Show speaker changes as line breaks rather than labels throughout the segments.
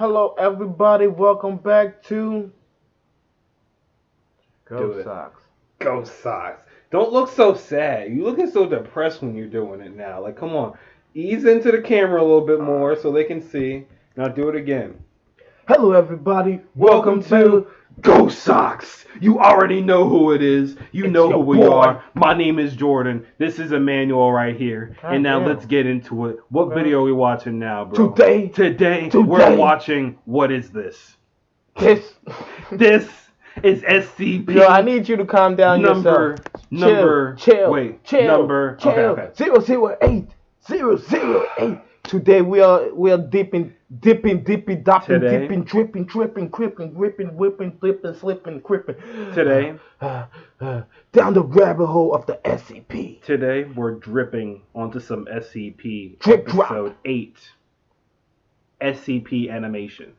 Hello, everybody. Welcome back to Go Sox.
Go Sox. Don't look so sad. You're looking so depressed when you're doing it now. Like, come on. Ease into the camera a little bit more so they can see. Now do it again.
Hello, everybody.
Welcome to Go Sox. You already know who it is. You know who we are. My name is Jordan. This is Emmanuel right here. And now let's get into it. What video are we watching now, bro? Today we're watching What Is This? This is SCP.
Yo, I need you to calm down yourself. Chill.
Okay.
008. 008. Today we are dipping, dripping, whipping, slipping.
Today,
down the rabbit hole of the SCP.
Today we're dripping onto some SCP
Drip
episode 8. SCP animation.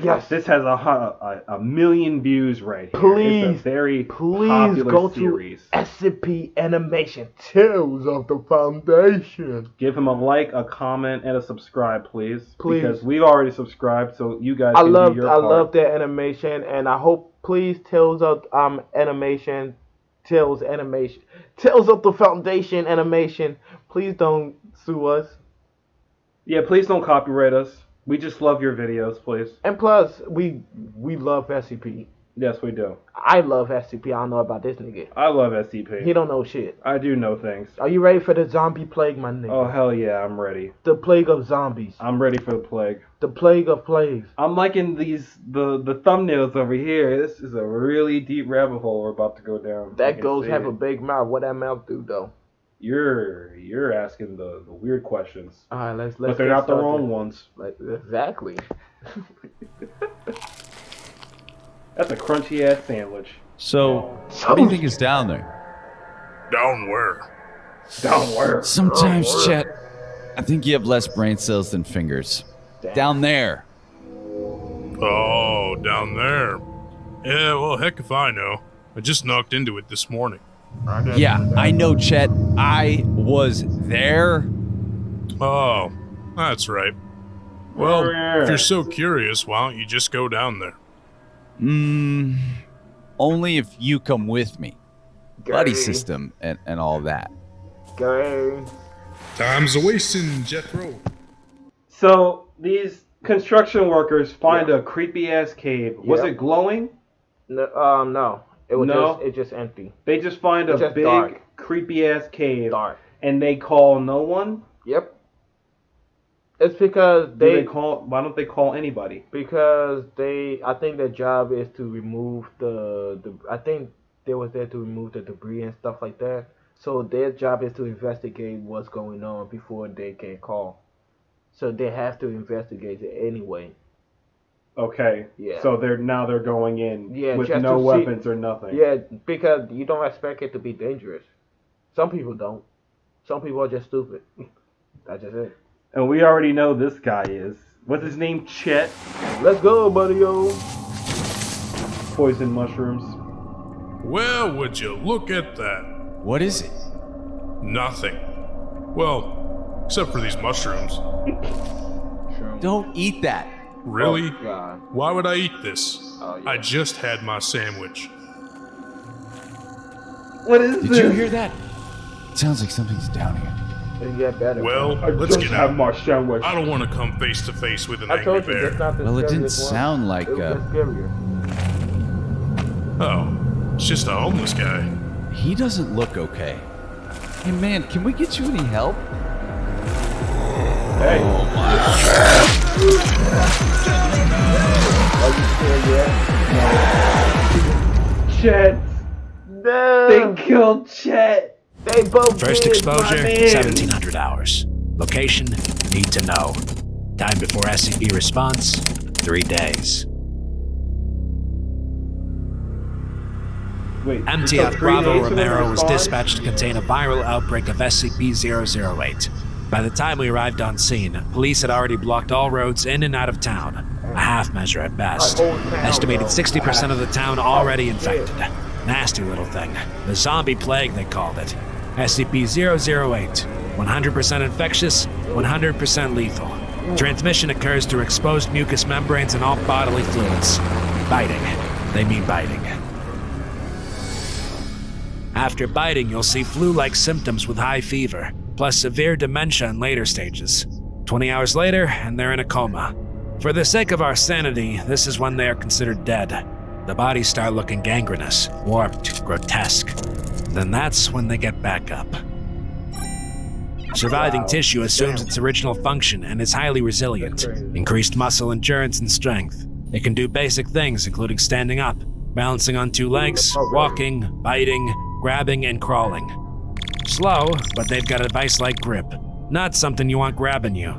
Yes.
This has a million views right here.
Please,
it's a very
please
popular
go
series.
to SCP Animation Tales of the Foundation.
Give him a like, a comment, and a subscribe, please. Because we've already subscribed, so you guys can do your part.
I love their animation, and I hope, please, Tales of Animation, Tales of the Foundation Animation, please don't sue us.
Yeah, please don't copyright us. We just love your videos, please.
And plus, we love SCP.
Yes, we do.
I love SCP. I don't know about this nigga.
I love SCP.
He don't know shit.
I do know things.
Are you ready for the zombie plague, my nigga?
Oh, hell yeah, I'm ready.
The plague of zombies.
I'm ready for the plague.
The plague of plagues.
I'm liking the thumbnails over here. This is a really deep rabbit hole we're about to go down.
That ghost have a big mouth. What that mouth do, though?
You're asking the weird questions.
All right, let's.
But they're not the wrong ones.
Exactly.
That's a crunchy ass sandwich.
So, what do you think is down there?
Down where?
Down where?
Sometimes, Chet, I think you have less brain cells than fingers. Down there.
Oh, down there. Yeah, well, heck if I know. I just knocked into it this morning.
Yeah, I know, Chet. I was there.
Oh, that's right. Well, if you're so curious, why don't you just go down there?
Only if you come with me. Buddy system and all that.
Time's a wasting, Jethro.
So, these construction workers find a creepy ass cave. Was it glowing?
No. It was just empty.
They just find a big, dark, creepy ass cave.
Dark.
And they call no one?
Yep. It's because
why don't they call anybody?
Because I think their job is to remove I think they was there to remove the debris and stuff like that. So their job is to investigate what's going on before they can call. So they have to investigate it anyway.
Okay.
Yeah.
So they're going in with no weapons or nothing.
Yeah, because you don't expect it to be dangerous. Some people don't. Some people are just stupid. That's just it.
And we already know this guy is. What's his name? Chet.
Let's go, buddy-o.
Poison mushrooms.
Well, would you look at that?
What is it?
Nothing. Well, except for these mushrooms.
Don't eat that.
Really?
Oh, God.
Why would I eat this?
Oh, yeah.
I just had my sandwich.
What is this?
Did you hear that? It sounds like something's down here.
It'll get better.
Well, let's get out.
My sandwich.
I don't want to come face to face with an
I
angry
told you,
bear.
that's not the
Well, it didn't
scariest one.
sound like
It was just scarier.
Oh, it's just a homeless guy.
He doesn't look okay. Hey man, can we get you any help?
Hey.
Oh my.
Are you scared yet?
Chet.
No.
They killed Chet.
They both
First
did,
exposure,
my man.
1700 hours. Location, need to know. Time before SCP response, 3 days.
Wait,
MTF
so 3
Bravo
days for them to
Romero was
respond?
dispatched to contain a viral outbreak of SCP-008. By the time we arrived on scene, police had already blocked all roads in and out of town. A half measure at best. Estimated 60% of the town already infected. Nasty little thing. The zombie plague, they called it. SCP-008. 100% infectious, 100% lethal. Transmission occurs through exposed mucous membranes and all bodily fluids. Biting. They mean biting. After biting, you'll see flu-like symptoms with high fever, plus severe dementia in later stages. 20 hours later, and they're in a coma. For the sake of our sanity, this is when they are considered dead. The bodies start looking gangrenous, warped, grotesque. Then that's when they get back up. Surviving tissue assumes its original function and is highly resilient. Increased muscle endurance and strength. It can do basic things, including standing up, balancing on 2 legs, walking, biting, grabbing, and crawling. Slow, but they've got a vice-like grip. Not something you want grabbing you.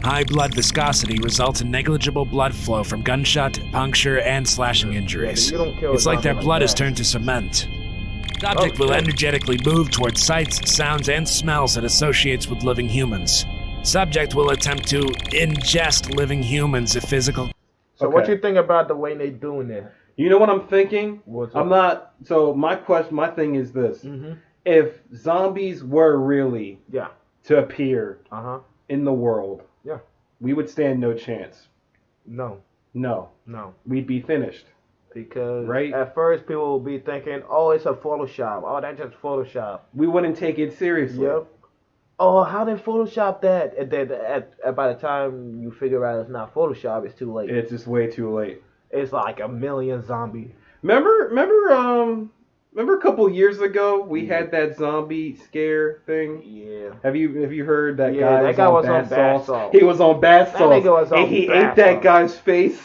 High blood viscosity results in negligible blood flow from gunshot, puncture, and slashing injuries. It's like their blood is turned to cement. Subject will energetically move towards sights, sounds, and smells it associates with living humans. Subject will attempt to ingest living humans if physical.
So what you think about the way they doing it?
You know what I'm thinking? I'm not. So my thing is this: if zombies were really to appear in the world, we would stand no chance.
No.
We'd be finished.
Because at first people will be thinking, oh, it's a Photoshop. Oh, that's just Photoshop.
We wouldn't take it seriously.
Yep. Oh, how they Photoshop that? And then by the time you figure out it's not Photoshop, it's too late.
It's just way too late.
It's like 1 million zombies.
Remember a couple years ago we had that zombie scare thing?
Yeah.
Have you heard that
guy? That guy was on bath salts.
He was on bath salts. And he ate that guy's face.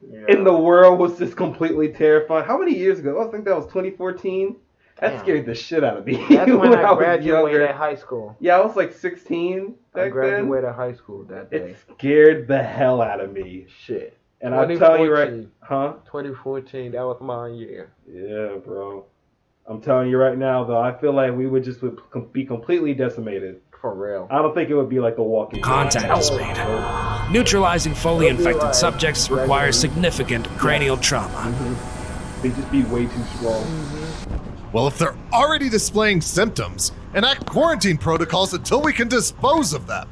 Yeah. And the world was just completely terrified. How many years ago? I think that was 2014. That scared the shit out of me.
That's when I graduated high school.
Yeah, I was like 16 back
I graduated high school that day.
It scared the hell out of me.
Shit.
And I'm telling you right,
2014, that was my year.
Yeah, bro. I'm telling you right now, though, I feel like we would be completely decimated.
For real.
I don't think it would be like The Walking Dead.
Contact is made. Neutralizing fully infected subjects requires significant cranial trauma.
They just be way too strong.
Well, if they're already displaying symptoms, enact quarantine protocols until we can dispose of them.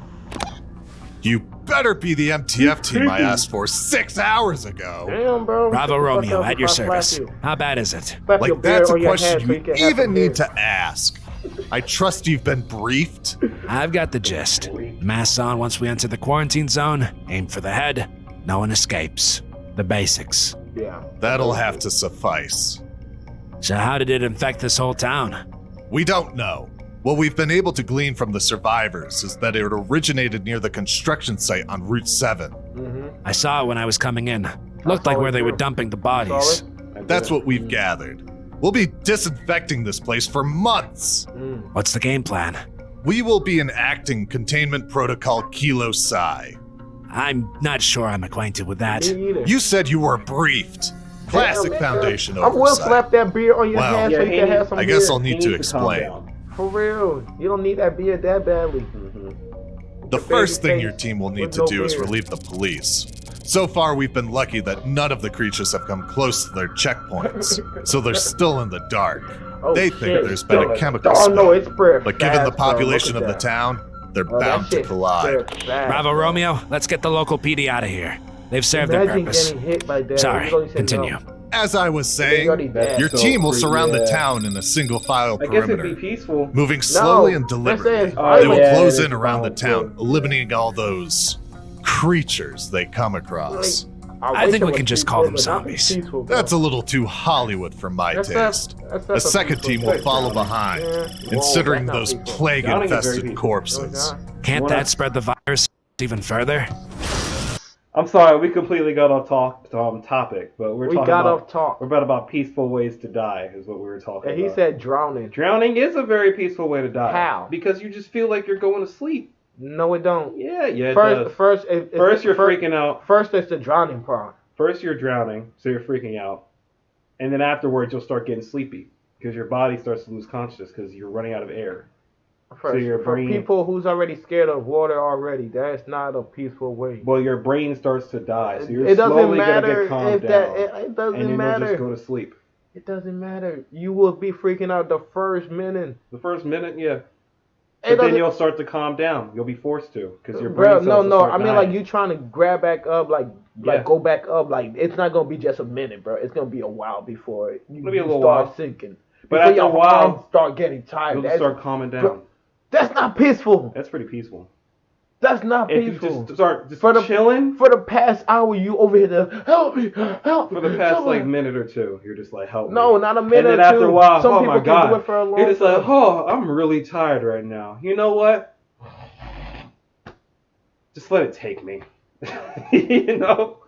You better be the MTF team I asked for 6 hours ago.
Damn, bro.
Bravo Romeo, at your service. How bad is it?
Like, that's a question you even need to ask. I trust you've been briefed.
I've got the gist. Masks on once we enter the quarantine zone. Aim for the head. No one escapes. The basics.
Yeah.
That'll have to suffice.
So how did it infect this whole town?
We don't know. What we've been able to glean from the survivors is that it originated near the construction site on Route 7.
I saw it when I was coming in. Looked like where they were dumping the bodies.
That's what we've gathered. We'll be disinfecting this place for months.
What's the game plan?
We will be enacting Containment Protocol Kilo Psi.
I'm not sure I'm acquainted with that.
You said you were briefed. Classic Foundation
oversight. I will slap that beard on your hand so you can have some
I guess I'll need to explain.
For real. You don't need that beard that badly.
The first thing your team will need to do is relieve the police. So far, we've been lucky that none of the creatures have come close to their checkpoints, so they're still in the dark. They think there's been a chemical spill, but given the population of the town, they're bound to collide.
Bravo Romeo, let's get the local PD out of here. They've served their purpose. Sorry, continue.
As I was saying, your team will surround the town in a single file perimeter.
I guess it'd be peaceful.
Moving slowly and deliberately, they will close in around the town, eliminating all those creatures they come across.
I think we can just call them zombies.
That's a little too Hollywood for my taste. A second team will follow behind, considering those plague-infested corpses.
Can't that spread the virus even further?
I'm sorry, we completely got off topic, but we're talking about peaceful ways to die, is what we were talking about.
And he said drowning.
Drowning is a very peaceful way to die.
How?
Because you just feel like you're going to sleep.
No, it don't.
Yeah,
First,
you're freaking out.
First, it's the drowning part.
First, you're drowning, so you're freaking out, and then afterwards, you'll start getting sleepy because your body starts to lose consciousness because you're running out of air.
For people who's already scared of water already, that's not a peaceful way.
Well, your brain starts to die, so you're slowly gonna get calmed down.
It doesn't matter.
You'll just go to sleep.
It doesn't matter. You will be freaking out the first minute.
The first minute, yeah. But then you'll start to calm down. You'll be forced to, because your brain cells
No.
start
I mean,
dying.
like you trying to grab back up, like go back up. Like it's not gonna be just a minute, bro. It's gonna be a while before you start sinking.
But after a while,
start getting tired.
You'll start calming down.
Bro, that's not peaceful.
That's pretty peaceful.
That's not
if
peaceful.
You just start chilling.
For the past hour, you over here to help me.
For the past minute or two, you're just like, help me.
No, not a minute.
And then after a while,
some
people
can do it for a long
you're just like, I'm really tired right now. You know what? Just let it take me. You know,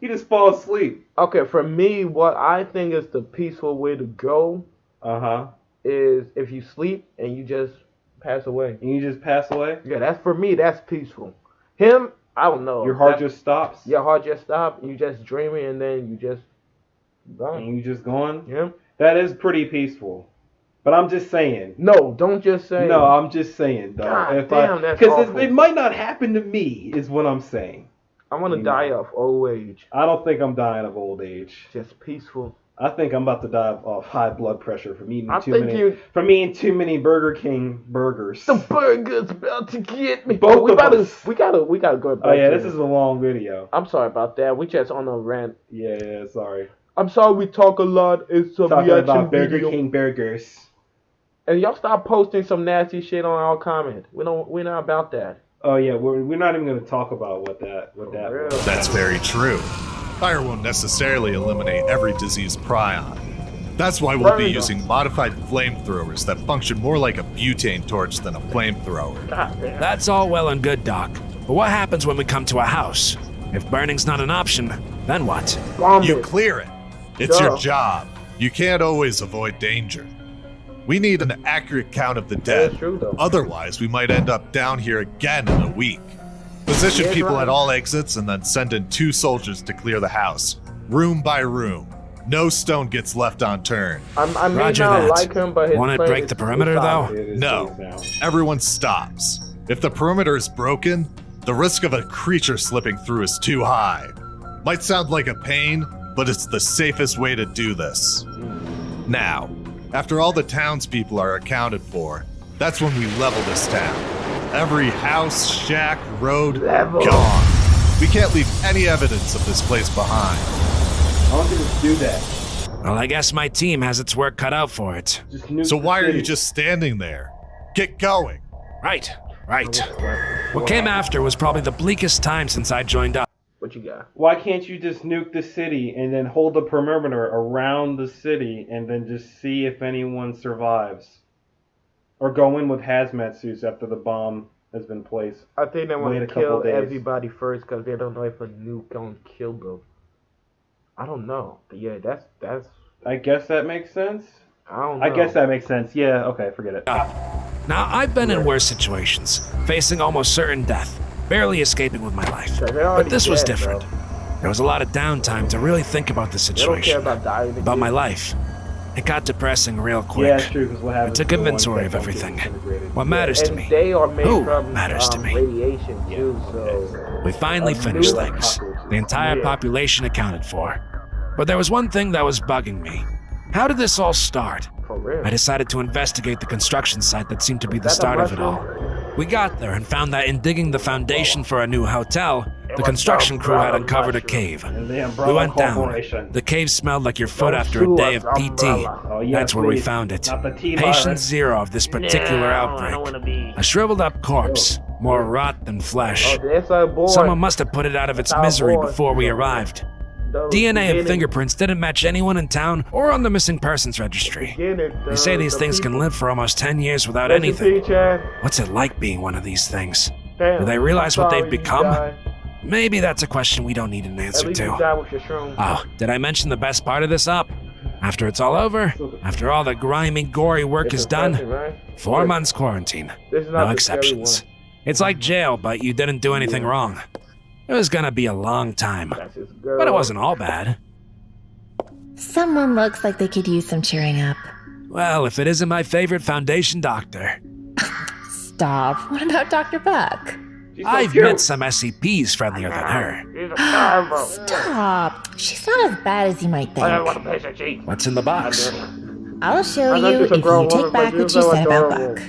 you just fall asleep.
Okay, for me, what I think is the peaceful way to go. Is if you sleep and you just pass away.
And you just pass away?
Yeah, that's for me. That's peaceful. Him, I don't know.
Your heart just stops?
Your heart just stops. You just dreaming and then you just gone.
And you just gone?
Yeah.
That is pretty peaceful. But I'm just saying.
No, don't just say.
No, I'm just saying, dog. Because it might not happen to me, is what I'm saying.
I want to die of old age.
I don't think I'm dying of old age.
Just peaceful.
I think I'm about to die of high blood pressure from eating too many Burger King burgers.
The burger's about to get me.
We gotta
go back.
Oh yeah, this is a long video.
I'm sorry about that. We just on a rant.
Yeah, sorry.
I'm sorry we talk a lot. It's a
talking
reaction
about Burger
video.
King burgers.
And y'all stop posting some nasty shit on our comment. We're not about that.
Oh yeah, we're not even gonna talk about what that was.
That's very true. Fire won't necessarily eliminate every disease prion. That's why we'll be using modified flamethrowers that function more like a butane torch than a flamethrower.
That's all well and good, Doc. But what happens when we come to a house? If burning's not an option, then what?
You clear it. It's your job. You can't always avoid danger. We need an accurate count of the dead. Otherwise, we might end up down here again in a week. Position people at all exits and then send in 2 soldiers to clear the house, room by room. No stone gets left unturned.
I may not like him, but his
want to break the perimeter, though?
No. Everyone stops. If the perimeter is broken, the risk of a creature slipping through is too high. Might sound like a pain, but it's the safest way to do this. Now, after all the townspeople are accounted for, that's when we level this town. Every house, shack, road, gone. We can't leave any evidence of this place behind.
I want you to do that.
Well, I guess my team has its work cut out for it.
So why are you just standing there? Get going.
Right. What came after was probably the bleakest time since I joined up.
What you got?
Why can't you just nuke the city and then hold the perimeter around the city and then just see if anyone survives? Or go in with hazmat suits after the bomb has been placed.
I think they want to kill everybody first because they don't know if a nuke gonna kill them. I don't know. But yeah, that's.
I guess that makes sense.
I don't know.
I guess that makes sense. Yeah. Okay. Forget it.
Now I've been in worse situations, facing almost certain death, barely escaping with my life. But this was different. There was a lot of downtime to really think about the situation, about my life. It got depressing real quick.
Yeah, it's true, because what happens?
I took inventory of everything. What matters to me?
They are made
Who
from,
matters to me?
Radiation too, so
we finally finished things. The entire population accounted for. But there was one thing that was bugging me. How did this all start?
For real.
I decided to investigate the construction site that seemed to be the start of it all. We got there and found that in digging the foundation for a new hotel, the construction crew had uncovered a cave. We went down. The cave smelled like your foot after a day of PT. That's where we found it. Patient 0 of this particular outbreak. A shriveled up corpse, more rot than flesh. Someone must have put it out of its misery before we arrived. DNA and fingerprints didn't match anyone in town or on the missing persons registry. They say these things can live for almost 10 years without anything. What's it like being one of these things? Do they realize what they've become? Maybe that's a question we don't need an answer to. Oh, did I mention the best part of this up? After it's all over, after all the grimy, gory work is done, 4 months quarantine. No exceptions. It's like jail, but you didn't do anything wrong. It was gonna be a long time, but it wasn't all bad.
Someone looks like they could use some cheering up.
Well, if it isn't my favorite Foundation doctor.
Stop. What about Dr. Buck?
I've met some SCPs friendlier than her.
Stop. She's not as bad as you might think.
What's in the box?
I'll show you if you take back what you said about Buck.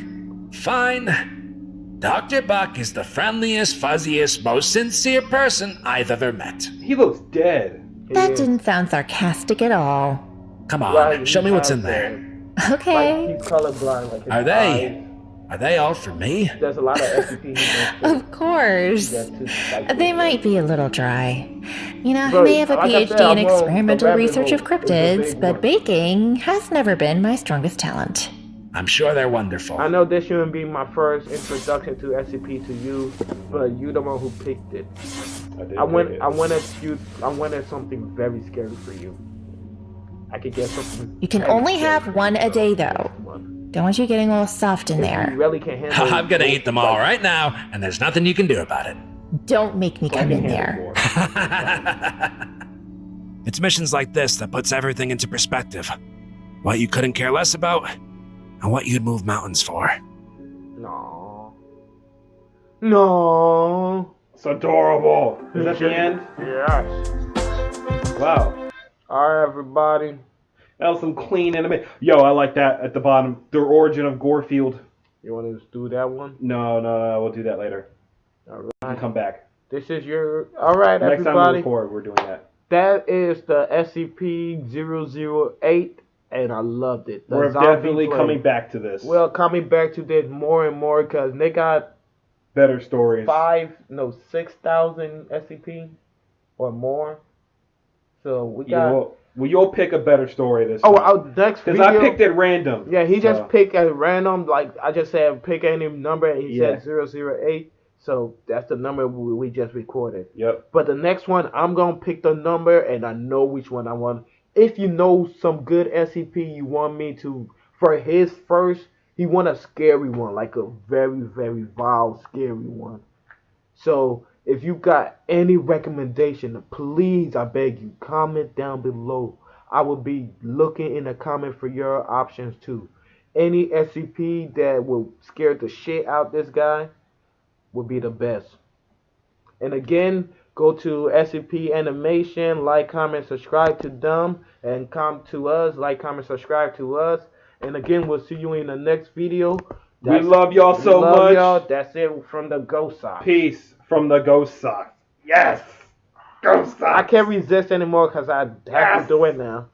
Fine. Dr. Buck is the friendliest, fuzziest, most sincere person I've ever met.
He looks dead.
That didn't sound sarcastic at all.
Come on, show me what's in there.
Okay.
Like, he's colorblind. Like his
Are they?
eyes.
Are they all for me?
There's a lot of SCP.
Of course. They might be a little dry. You know, I
Bro,
may have a
like I
PhD
said,
in
I'm on
experimental
the rabbit
research of
hole. It's a
cryptids,
big
but
one.
baking has never been my strongest talent.
I'm sure they're wonderful.
I know this shouldn't be my first introduction to SCP to you, but you the one who picked it. I wanted something very scary for you. I could get something.
You can
very
only
scary
have one a day, though. Don't want you getting all soft in
You
there.
really can handle
I'm gonna eat them all right now, and there's nothing you can do about it.
Don't make me come in there.
It's missions like this that puts everything into perspective. What you couldn't care less about, and what you'd move mountains for.
No. No.
It's adorable. Is that the end?
Yes.
Wow.
Alright, everybody.
That was some clean anime. Yo, I like that at the bottom. The origin of Gorefield.
You want to do that one?
No, we'll do that later. Alright. Come back.
This is your... Alright,
Next
everybody.
time we record, we're doing that.
That is the SCP-008, and I loved it. The
We're
zombie
definitely
play.
coming back to this.
Well, coming back to this more and more, because they got
better stories.
6,000 SCP or more. So we got...
Well, you'll pick a better story this
time.
Next video... Because I picked at random.
Yeah, he just picked at random. Like, I just said, pick any number, and he said 008. So that's the number we just recorded.
Yep.
But the next one, I'm going to pick the number, and I know which one I want. If you know some good SCP you want me to... For his first, he want a scary one. Like a very, very vile, scary one. So... if you got any recommendation, please, I beg you, comment down below. I will be looking in the comment for your options too. Any SCP that will scare the shit out this guy would be the best. And again, go to SCP Animation, like, comment, subscribe to them, and come to us, like, comment, subscribe to us. And again, we'll see you in the next video.
We love y'all so much.
Y'all. That's it from the Ghost Side.
Peace. From the Ghost Sock. Yes! Ghost Sock!
I can't resist anymore because I have to do it now.